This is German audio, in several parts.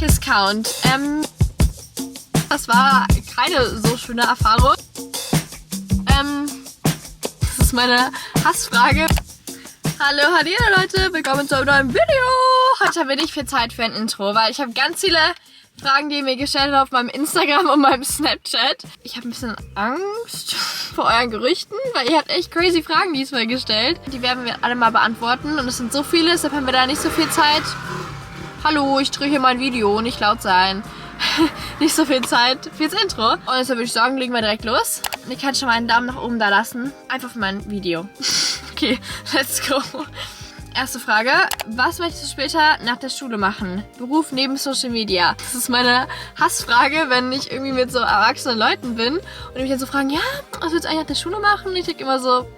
Kisscount. Das war keine so schöne Erfahrung. Das ist meine Hassfrage. Hallo Leute, willkommen zu einem neuen Video. Heute habe ich viel Zeit für ein Intro, weil ich habe ganz viele Fragen, die ihr mir gestellt habt auf meinem Instagram und meinem Snapchat. Ich habe ein bisschen Angst vor euren Gerüchten, weil ihr habt echt crazy Fragen diesmal gestellt. Die werden wir alle mal beantworten und es sind so viele, deshalb haben wir da nicht so viel Zeit. Hallo, ich drehe hier mein Video, nicht laut sein. Nicht so viel Zeit fürs Intro. Und deshalb würde ich sagen, legen wir direkt los. Und ihr könnt schon mal einen Daumen nach oben da lassen. Einfach für mein Video. Okay, let's go. Erste Frage. Was möchtest du später nach der Schule machen? Beruf neben Social Media. Das ist meine Hassfrage, wenn ich irgendwie mit so erwachsenen Leuten bin und die mich dann so fragen, ja, was willst du eigentlich nach der Schule machen? Ich denke immer so,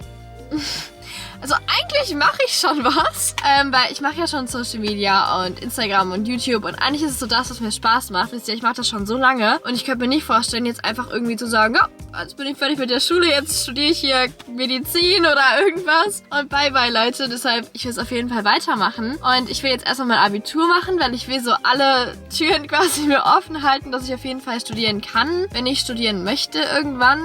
also eigentlich mache ich schon was, weil ich mache ja schon Social Media und Instagram und YouTube und eigentlich ist es so das, was mir Spaß macht. Wisst ihr, ich mache das schon so lange und ich könnte mir nicht vorstellen, jetzt einfach irgendwie zu sagen, ja, jetzt bin ich fertig mit der Schule, jetzt studiere ich hier Medizin oder irgendwas und bye bye Leute. Deshalb, ich will es auf jeden Fall weitermachen und ich will jetzt erstmal mein Abitur machen, weil ich will so alle Türen quasi mir offen halten, dass ich auf jeden Fall studieren kann, wenn ich studieren möchte irgendwann.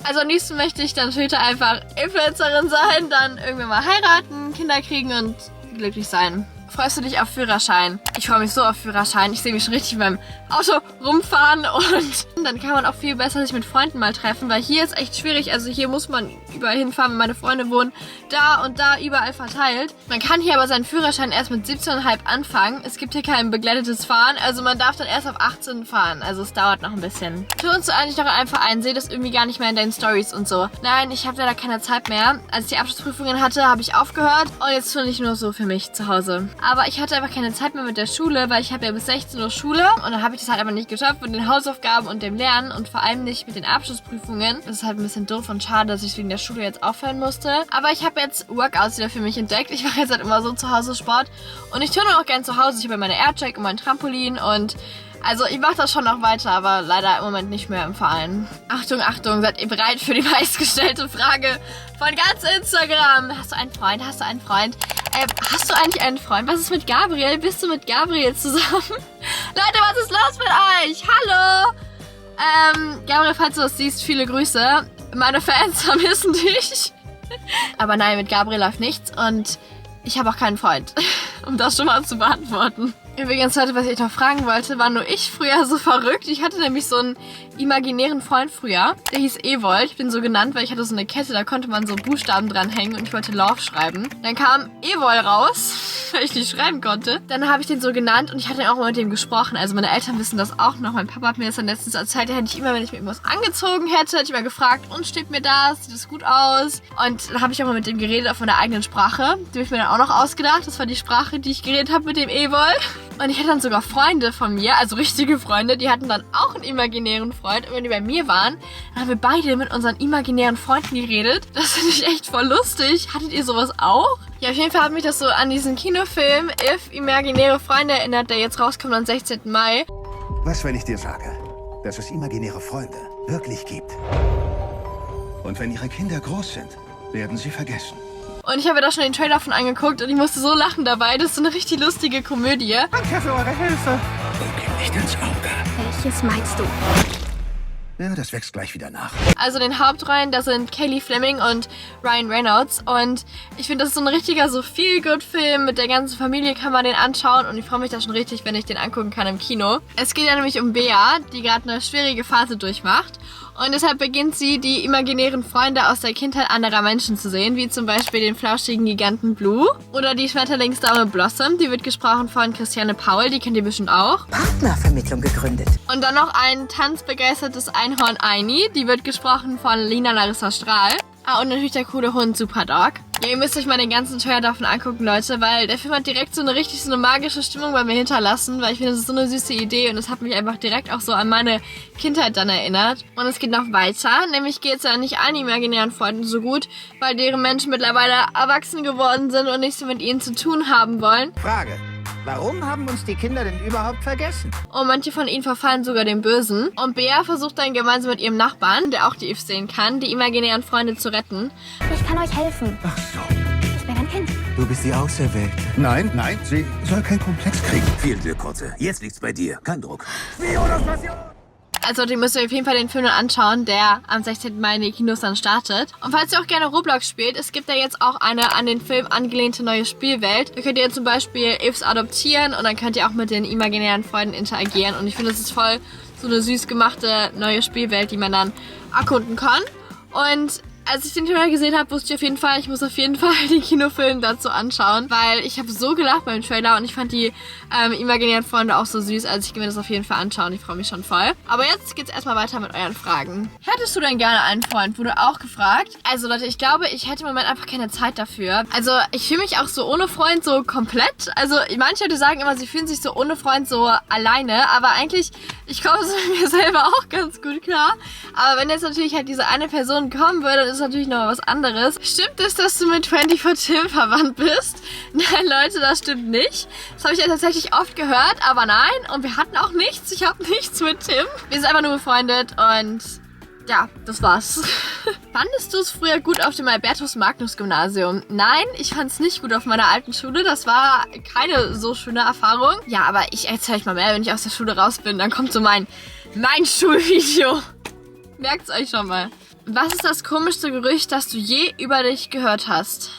Also am liebsten möchte ich dann später einfach Influencerin sein, dann irgendwann mal heiraten, Kinder kriegen und glücklich sein. Freust du dich auf Führerschein? Ich freue mich so auf Führerschein. Ich sehe mich schon richtig beim Auto rumfahren und dann kann man auch viel besser sich mit Freunden mal treffen, weil hier ist echt schwierig. Also hier muss man überall hinfahren, wenn meine Freunde wohnen da und da überall verteilt. Man kann hier aber seinen Führerschein erst mit 17,5 anfangen. Es gibt hier kein begleitetes Fahren, also man darf dann erst ab 18 fahren. Also es dauert noch ein bisschen. Turnst du eigentlich noch in einem Verein? Sehe das irgendwie gar nicht mehr in deinen Stories und so. Nein, ich habe leider keine Zeit mehr. Als ich die Abschlussprüfungen hatte, habe ich aufgehört und jetzt tue ich nur so für mich zu Hause. Aber ich hatte einfach keine Zeit mehr mit der Schule, weil ich habe ja bis 16 Uhr Schule und dann habe ich das halt aber nicht geschafft mit den Hausaufgaben und dem Lernen und vor allem nicht mit den Abschlussprüfungen. Das ist halt ein bisschen doof und schade, dass ich wegen der Schule jetzt aufhören musste. Aber ich habe jetzt Workouts wieder für mich entdeckt. Ich mache jetzt halt immer so zu Hause Sport und ich turne auch gern zu Hause. Ich habe ja meine Aircheck und mein Trampolin und also ich mache das schon noch weiter, aber leider im Moment nicht mehr im Verein. Achtung, Achtung, seid ihr bereit für die meistgestellte Frage von ganz Instagram? Hast du einen Freund? Hast du einen Freund? Hast du eigentlich einen Freund? Was ist mit Gabriel? Bist du mit Gabriel zusammen? Leute, was ist los mit euch? Hallo! Gabriel, falls du das siehst, viele Grüße. Meine Fans vermissen dich. Aber nein, mit Gabriel läuft nichts und ich habe auch keinen Freund, um das schon mal zu beantworten. Übrigens, Leute, was ich noch fragen wollte, war nur ich früher so verrückt. Ich hatte nämlich so einen imaginären Freund früher. Der hieß Ewold. Ich bin so genannt, weil ich hatte so eine Kette, da konnte man so Buchstaben dranhängen und ich wollte Love schreiben. Dann kam Ewold raus, weil ich nicht schreiben konnte. Dann habe ich den so genannt und ich hatte dann auch mal mit dem gesprochen. Also meine Eltern wissen das auch noch. Mein Papa hat mir das dann letztens erzählt. Da hätte ich immer, wenn ich mir irgendwas angezogen hätte, hätte ich immer gefragt, und steht mir das? Sieht das gut aus? Und dann habe ich auch mal mit dem geredet auf meiner eigenen Sprache. Die habe ich mir dann auch noch ausgedacht. Das war die Sprache, die ich geredet habe mit dem Ewold. Und ich hatte dann sogar Freunde von mir, also richtige Freunde, die hatten dann auch einen imaginären Freund. Und wenn die bei mir waren, dann haben wir beide mit unseren imaginären Freunden geredet. Das finde ich echt voll lustig. Hattet ihr sowas auch? Ja, auf jeden Fall hat mich das so an diesen Kinofilm If Imaginäre Freunde erinnert, der jetzt rauskommt am 16. Mai. Was, wenn ich dir sage, dass es imaginäre Freunde wirklich gibt? Und wenn ihre Kinder groß sind, werden sie vergessen. Und ich habe mir da schon den Trailer von angeguckt und ich musste so lachen dabei. Das ist so eine richtig lustige Komödie. Danke für eure Hilfe. Guck nicht ins Auge. Welches meinst du? Ja, das wächst gleich wieder nach. Also in den Hauptrollen, da sind Kaylee Fleming und Ryan Reynolds. Und ich finde, das ist so ein richtiger so Feel-Good-Film. Mit der ganzen Familie kann man den anschauen. Und ich freue mich da schon richtig, wenn ich den angucken kann im Kino. Es geht ja nämlich um Bea, die gerade eine schwierige Phase durchmacht. Und deshalb beginnt sie, die imaginären Freunde aus der Kindheit anderer Menschen zu sehen, wie zum Beispiel den flauschigen Giganten Blue oder die Schmetterlingsdame Blossom, die wird gesprochen von Christiane Paul, die kennt ihr bestimmt auch. Partnervermittlung gegründet. Und dann noch ein tanzbegeistertes Einhorn Aini, die wird gesprochen von Lina Larissa Strahl. Ah, und natürlich der coole Hund Superdog. Ja, ihr müsst euch mal den ganzen Trailer davon angucken, Leute, weil der Film hat direkt so eine magische Stimmung bei mir hinterlassen, weil ich finde, das ist so eine süße Idee und es hat mich einfach direkt auch so an meine Kindheit dann erinnert. Und es geht noch weiter, nämlich geht es ja nicht allen imaginären Freunden so gut, weil deren Menschen mittlerweile erwachsen geworden sind und nichts mehr mit ihnen zu tun haben wollen. Frage. Warum haben uns die Kinder denn überhaupt vergessen? Und manche von ihnen verfallen sogar dem Bösen. Und Bea versucht dann gemeinsam mit ihrem Nachbarn, der auch die If sehen kann, die imaginären Freunde zu retten. Ich kann euch helfen. Ach so. Ich bin ein Kind. Du bist die Auserwählte. Nein, nein, sie soll keinen Komplex kriegen. Viel Glück, Kurze. Jetzt liegt's bei dir. Kein Druck. Also, ihr müsst euch auf jeden Fall den Film dann anschauen, der am 16. Mai in die Kinos dann startet. Und falls ihr auch gerne Roblox spielt, es gibt ja jetzt auch eine an den Film angelehnte neue Spielwelt. Da könnt ihr zum Beispiel Yves adoptieren und dann könnt ihr auch mit den imaginären Freunden interagieren. Und ich finde, das ist voll so eine süß gemachte neue Spielwelt, die man dann erkunden kann. Und als ich den Trailer gesehen habe, wusste ich auf jeden Fall, ich muss auf jeden Fall den Kinofilm dazu anschauen, weil ich habe so gelacht beim Trailer und ich fand die imaginären Freunde auch so süß, also ich will mir das auf jeden Fall anschauen, ich freue mich schon voll. Aber jetzt geht's erstmal weiter mit euren Fragen. Hättest du denn gerne einen Freund, wurde auch gefragt. Also Leute, ich glaube, ich hätte im Moment einfach keine Zeit dafür. Also ich fühle mich auch so ohne Freund so komplett. Also manche Leute sagen immer, sie fühlen sich so ohne Freund so alleine, aber eigentlich, ich komme so mit mir selber auch ganz gut klar. Aber wenn jetzt natürlich halt diese eine Person kommen würde, dann ist natürlich noch was anderes. Stimmt es, dass du mit 24 Tim verwandt bist? Nein, Leute, das stimmt nicht. Das habe ich ja tatsächlich oft gehört, aber nein. Und wir hatten auch nichts. Ich habe nichts mit Tim. Wir sind einfach nur befreundet und ja, das war's. Fandest du es früher gut auf dem Albertus-Magnus-Gymnasium? Nein, ich fand es nicht gut auf meiner alten Schule. Das war keine so schöne Erfahrung. Ja, aber ich erzähle euch mal mehr, wenn ich aus der Schule raus bin. Dann kommt so mein Schulvideo. Merkt's euch schon mal. Was ist das komischste Gerücht, das du je über dich gehört hast?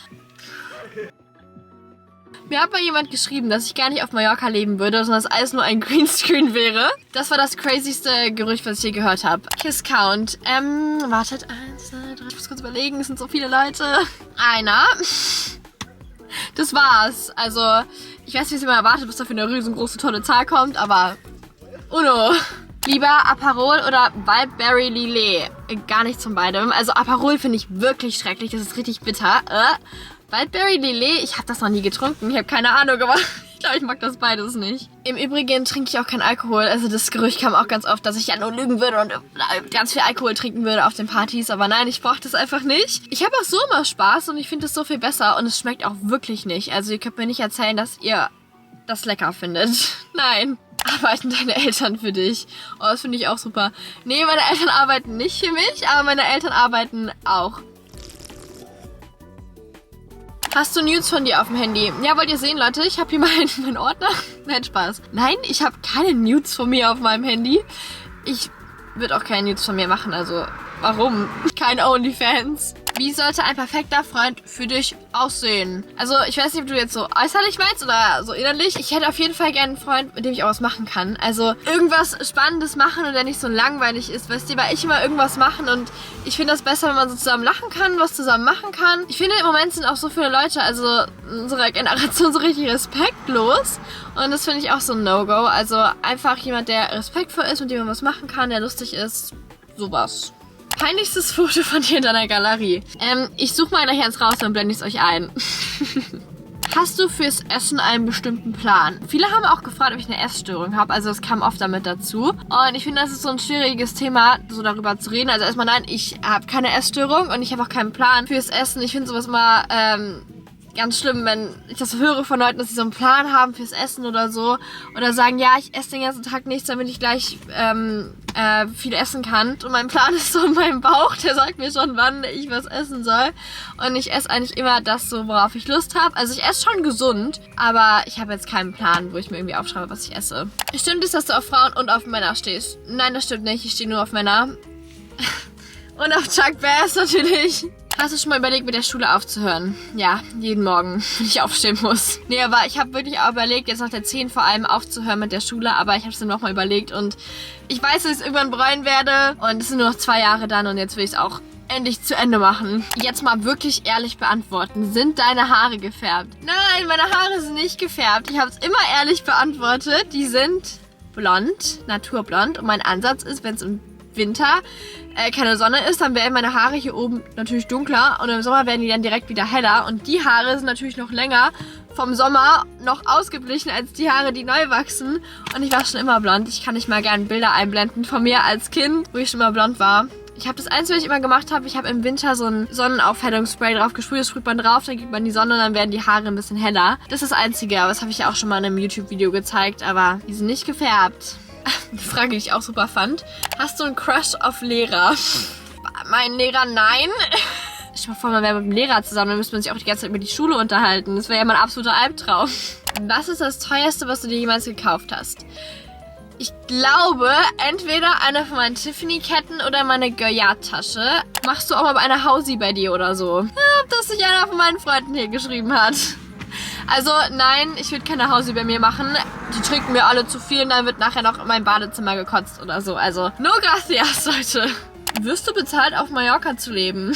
Mir hat mal jemand geschrieben, dass ich gar nicht auf Mallorca leben würde, sondern dass alles nur ein Greenscreen wäre. Das war das crazyste Gerücht, was ich je gehört habe. Kiss Count. Wartet. 1, 2, 3. Ich muss kurz überlegen, es sind so viele Leute. Einer. Das war's. Also, ich weiß nicht, wie es immer erwartet, bis da für eine riesengroße, tolle Zahl kommt, aber Uno. Lieber Aperol oder Wildberry Lillet? Gar nichts von beidem. Also Aperol finde ich wirklich schrecklich. Das ist richtig bitter. Wildberry Lillet, ich habe das noch nie getrunken. Ich habe keine Ahnung, aber ich glaube, ich mag das beides nicht. Im Übrigen trinke ich auch keinen Alkohol. Also das Gerücht kam auch ganz oft, dass ich ja nur lügen würde und ganz viel Alkohol trinken würde auf den Partys. Aber nein, ich brauche das einfach nicht. Ich habe auch so immer Spaß und ich finde es so viel besser. Und es schmeckt auch wirklich nicht. Also ihr könnt mir nicht erzählen, dass ihr das lecker findet. Nein. Arbeiten deine Eltern für dich? Oh, das finde ich auch super. Nee, meine Eltern arbeiten nicht für mich, aber meine Eltern arbeiten auch. Hast du Nudes von dir auf dem Handy? Ja, wollt ihr sehen, Leute? Ich habe hier meinen Ordner. Nein, Spaß. Nein, ich habe keine Nudes von mir auf meinem Handy. Ich würde auch keine Nudes von mir machen, also warum? Keine OnlyFans. Wie sollte ein perfekter Freund für dich aussehen? Also, ich weiß nicht, ob du jetzt so äußerlich meinst oder so innerlich. Ich hätte auf jeden Fall gerne einen Freund, mit dem ich auch was machen kann. Also, irgendwas Spannendes machen und der nicht so langweilig ist, weißt du, weil ich immer irgendwas machen und ich finde das besser, wenn man so zusammen lachen kann, was zusammen machen kann. Ich finde, im Moment sind auch so viele Leute, also in unserer Generation, so richtig respektlos. Und das finde ich auch so ein No-Go. Also, einfach jemand, der respektvoll ist, mit dem man was machen kann, der lustig ist. Sowas. Peinlichstes Foto von dir in deiner Galerie. Ich suche mal gleich eins raus, dann blende ich es euch ein. Hast du fürs Essen einen bestimmten Plan? Viele haben auch gefragt, ob ich eine Essstörung habe. Also das kam oft damit dazu. Und ich finde, das ist so ein schwieriges Thema, so darüber zu reden. Also erstmal nein, ich habe keine Essstörung und ich habe auch keinen Plan fürs Essen. Ich finde sowas immer ganz schlimm, wenn ich das höre von Leuten, dass sie so einen Plan haben fürs Essen oder so. Oder sagen, ja, ich esse den ganzen Tag nichts, damit ich gleich viel essen kann. Und mein Plan ist so in meinem Bauch, der sagt mir schon, wann ich was essen soll. Und ich esse eigentlich immer das so, worauf ich Lust habe. Also ich esse schon gesund, aber ich habe jetzt keinen Plan, wo ich mir irgendwie aufschreibe, was ich esse. Stimmt es, dass du auf Frauen und auf Männer stehst? Nein, das stimmt nicht. Ich stehe nur auf Männer. Und auf Chuck Bass natürlich. Hast du schon mal überlegt, mit der Schule aufzuhören? Ja, jeden Morgen, wenn ich aufstehen muss. Nee, aber ich habe wirklich auch überlegt, jetzt nach der 10 vor allem aufzuhören mit der Schule. Aber ich habe es dann nochmal überlegt und ich weiß, dass ich es irgendwann bereuen werde. Und es sind nur noch 2 Jahre dann und jetzt will ich es auch endlich zu Ende machen. Jetzt mal wirklich ehrlich beantworten. Sind deine Haare gefärbt? Nein, meine Haare sind nicht gefärbt. Ich habe es immer ehrlich beantwortet. Die sind blond, naturblond. Und mein Ansatz ist, wenn es im Winter keine Sonne ist, dann werden meine Haare hier oben natürlich dunkler und im Sommer werden die dann direkt wieder heller und die Haare sind natürlich noch länger vom Sommer noch ausgeblichen als die Haare, die neu wachsen und ich war schon immer blond. Ich kann nicht mal gerne Bilder einblenden von mir als Kind, wo ich schon immer blond war. Ich habe das Einzige, was ich immer gemacht habe, ich habe im Winter so ein Sonnenaufhellungsspray drauf gesprüht, das sprüht man drauf, dann gibt man die Sonne und dann werden die Haare ein bisschen heller. Das ist das Einzige, aber das habe ich ja auch schon mal in einem YouTube-Video gezeigt, aber die sind nicht gefärbt. Eine Frage, die ich auch super fand. Hast du einen Crush auf Lehrer? Mein Lehrer, nein. Ich mal vor, man wäre mit dem Lehrer zusammen, dann müsste man sich auch die ganze Zeit über die Schule unterhalten. Das wäre ja mein absoluter Albtraum. Was ist das teuerste, was du dir jemals gekauft hast? Ich glaube, entweder eine von meinen Tiffany-Ketten oder meine Goyard-Tasche. Machst du auch mal bei einer Hausi bei dir oder so? Ja, ob das nicht einer von meinen Freunden hier geschrieben hat. Also nein, ich würde keine Hausi bei mir machen. Die trinken mir alle zu viel und dann wird nachher noch in mein Badezimmer gekotzt oder so. Also no gracias, Leute. Wirst du bezahlt, auf Mallorca zu leben?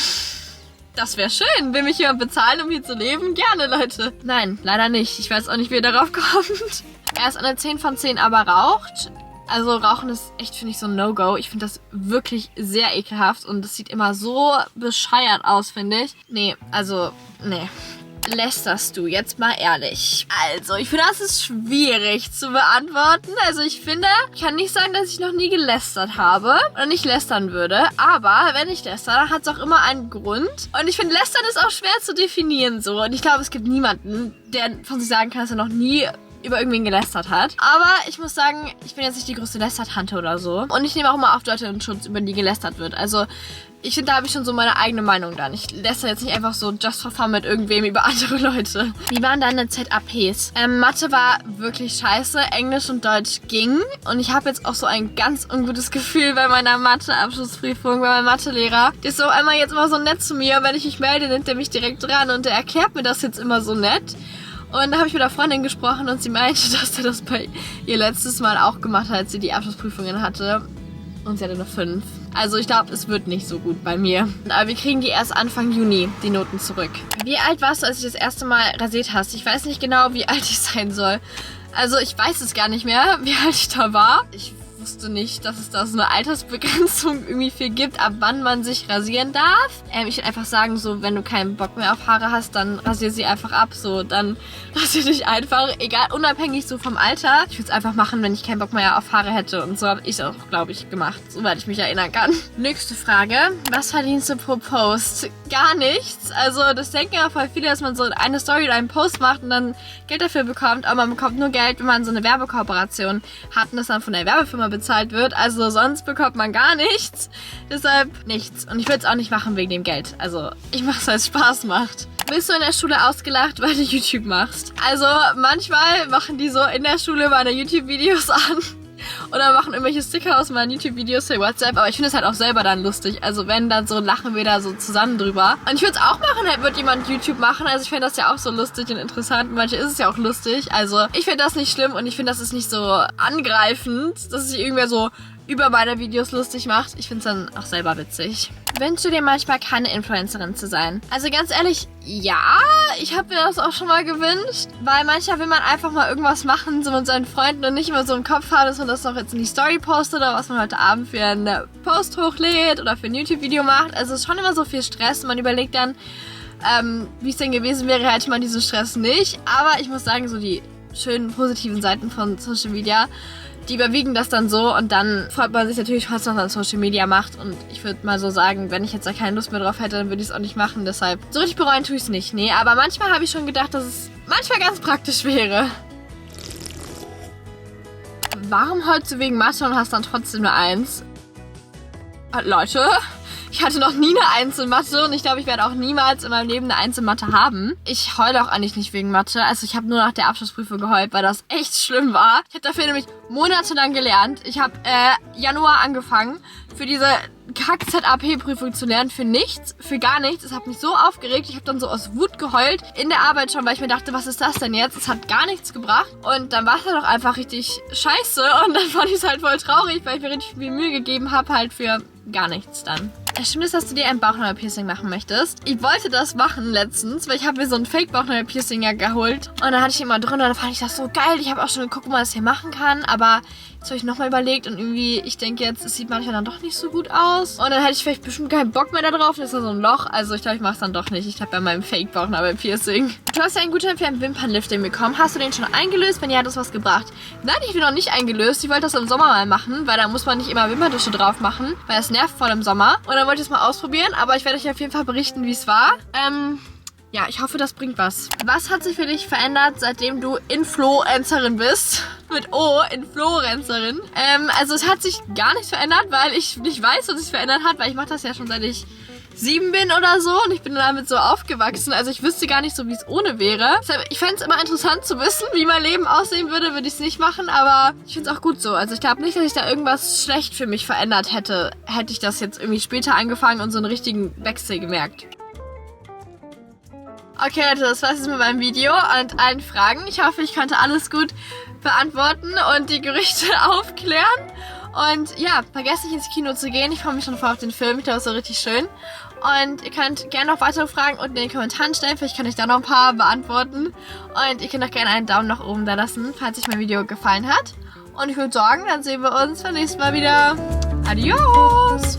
Das wäre schön. Will mich jemand bezahlen, um hier zu leben? Gerne, Leute. Nein, leider nicht. Ich weiß auch nicht, wie ihr darauf kommt. Er ist eine 10 von 10, aber raucht. Also Rauchen ist echt, finde ich, so ein No-Go. Ich finde das wirklich sehr ekelhaft und das sieht immer so bescheuert aus, finde ich. Nee, also, nee. Lästerst du? Jetzt mal ehrlich. Also, ich finde, das ist schwierig zu beantworten. Also, ich finde, ich kann nicht sagen, dass ich noch nie gelästert habe oder nicht lästern würde. Aber wenn ich lästere, hat es auch immer einen Grund. Und ich finde, lästern ist auch schwer zu definieren so. Und ich glaube, es gibt niemanden, der von sich sagen kann, dass er noch nie über irgendwen gelästert hat. Aber ich muss sagen, ich bin jetzt nicht die größte Lästertante oder so. Und ich nehme auch immer auf Leute in Schutz, über die gelästert wird. Also ich finde, da habe ich schon so meine eigene Meinung dann. Ich lästere jetzt nicht einfach so just for fun mit irgendwem über andere Leute. Wie waren deine ZAPs? Mathe war wirklich scheiße. Englisch und Deutsch ging. Und ich habe jetzt auch so ein ganz ungutes Gefühl bei meiner Mathe-Abschlussprüfung, bei meinem Mathelehrer. Der ist so einmal jetzt immer so nett zu mir. Wenn ich mich melde, nimmt er mich direkt dran und der erklärt mir das jetzt immer so nett. Und da habe ich mit einer Freundin gesprochen und sie meinte, dass er das bei ihr letztes Mal auch gemacht hat, als sie die Abschlussprüfungen hatte. Und sie hatte eine 5. Also ich glaube, es wird nicht so gut bei mir. Aber wir kriegen die erst Anfang Juni, die Noten zurück. Wie alt warst du, als du das erste Mal rasiert hast? Ich weiß nicht genau, wie alt ich sein soll. Also ich weiß es gar nicht mehr, wie alt ich da war. Ich wusste nicht, dass es da so eine Altersbegrenzung irgendwie für gibt, ab wann man sich rasieren darf. Ich würde einfach sagen, so, wenn du keinen Bock mehr auf Haare hast, dann rasier sie einfach ab. So, dann rasier dich einfach, egal, unabhängig so vom Alter. Ich würde es einfach machen, wenn ich keinen Bock mehr auf Haare hätte. Und so habe ich es auch, glaube ich, gemacht, soweit ich mich erinnern kann. Nächste Frage. Was verdienst du pro Post? Gar nichts. Also, das denken ja voll viele, dass man so eine Story oder einen Post macht und dann Geld dafür bekommt. Aber man bekommt nur Geld, wenn man so eine Werbekooperation hat und das dann von der Werbefirma bezahlt wird. Also sonst bekommt man gar nichts. Deshalb nichts. Und ich würde es auch nicht machen wegen dem Geld. Also ich mache es, weil es Spaß macht. Bist du in der Schule ausgelacht, weil du YouTube machst? Also manchmal machen die so in der Schule meine YouTube-Videos an. Oder machen irgendwelche Sticker aus meinen YouTube-Videos für WhatsApp. Aber ich finde es halt auch selber dann lustig. Also wenn, dann so lachen wir da so zusammen drüber. Und ich würde es auch machen, halt wird jemand YouTube machen. Also ich finde das ja auch so lustig und interessant. Manche ist es ja auch lustig. Also ich finde das nicht schlimm und ich finde, das ist nicht so angreifend, dass sich irgendwer so über meine Videos lustig macht. Ich finde es dann auch selber witzig. Wünschst du dir manchmal keine Influencerin zu sein? Also ganz ehrlich, ja, ich habe mir das auch schon mal gewünscht, weil manchmal will man einfach mal irgendwas machen, so mit seinen Freunden und nicht immer so im Kopf haben, dass man das noch jetzt in die Story postet oder was man heute Abend für einen Post hochlädt oder für ein YouTube-Video macht. Also es ist schon immer so viel Stress. Man überlegt dann, wie es denn gewesen wäre, hätte man diesen Stress nicht. Aber ich muss sagen, so die schönen positiven Seiten von Social Media, die überwiegen das dann so und dann freut man sich natürlich, was man an Social Media macht. Und ich würde mal so sagen, wenn ich jetzt da keine Lust mehr drauf hätte, dann würde ich es auch nicht machen. Deshalb, so richtig bereuen tue ich es nicht. Nee, aber manchmal habe ich schon gedacht, dass es manchmal ganz praktisch wäre. Warum holst du wegen Mathe und hast dann trotzdem eine 1? Leute, ich hatte noch nie eine 1 in Mathe und ich glaube, ich werde auch niemals in meinem Leben eine 1 in Mathe haben. Ich heule auch eigentlich nicht wegen Mathe. Also ich habe nur nach der Abschlussprüfung geheult, weil das echt schlimm war. Ich habe dafür nämlich monatelang gelernt. Ich habe Januar angefangen, für diese Kack-ZAP-Prüfung zu lernen. Für nichts, für gar nichts. Es hat mich so aufgeregt. Ich habe dann so aus Wut geheult in der Arbeit schon, weil ich mir dachte, was ist das denn jetzt? Es hat gar nichts gebracht. Und dann war es halt auch einfach richtig scheiße. Und dann fand ich es halt voll traurig, weil ich mir richtig viel Mühe gegeben habe, halt für gar nichts dann. Stimmt es, dass du dir ein Bauchnabel-Piercing machen möchtest? Ich wollte das machen letztens, weil ich habe mir so ein Fake-Bauchnabel-Piercing ja geholt. Und dann hatte ich immer drin und dann fand ich das so geil. Ich habe auch schon geguckt, ob man das hier machen kann. Aber jetzt habe ich nochmal überlegt und irgendwie, ich denke jetzt, es sieht manchmal dann doch nicht so gut aus. Und dann hätte ich vielleicht bestimmt keinen Bock mehr da drauf. Das ist ja so ein Loch. Also ich glaube, ich mache es dann doch nicht. Ich habe bei meinem Fake-Bauchnabel-Piercing. Du hast ja einen Gutschein für ein Wimpernlifting bekommen. Hast du den schon eingelöst? Wenn ja, hat das was gebracht? Nein, ich bin noch nicht eingelöst. Ich wollte das im Sommer mal machen, weil da muss man nicht immer Wimperntusche drauf machen, weil es nervt voll im Sommer. Und dann wollte ich es mal ausprobieren, aber ich werde euch auf jeden Fall berichten, wie es war. Ja, ich hoffe, das bringt was. Was hat sich für dich verändert, seitdem du Influencerin bist? Mit O, Influencerin. Also es hat sich gar nichts verändert, weil ich nicht weiß, was sich verändert hat, weil ich mache das ja schon seit ich 7 bin oder so und ich bin damit so aufgewachsen. Also ich wüsste gar nicht so, wie es ohne wäre. Deshalb, ich fände es immer interessant zu wissen, wie mein Leben aussehen würde ich es nicht machen, aber ich finde es auch gut so. Also ich glaube nicht, dass ich da irgendwas schlecht für mich verändert hätte ich das jetzt irgendwie später angefangen und so einen richtigen Wechsel gemerkt. Okay, Leute, das war's jetzt mit meinem Video und allen Fragen. Ich hoffe, ich konnte alles gut beantworten und die Gerüchte aufklären. Und ja, vergesst nicht ins Kino zu gehen. Ich freue mich schon voll auf den Film. Ich glaube, es ist so richtig schön. Und ihr könnt gerne noch weitere Fragen unten in den Kommentaren stellen. Vielleicht kann ich da noch ein paar beantworten. Und ihr könnt auch gerne einen Daumen nach oben da lassen, falls euch mein Video gefallen hat. Und ich würde sagen, dann sehen wir uns beim nächsten Mal wieder. Adios!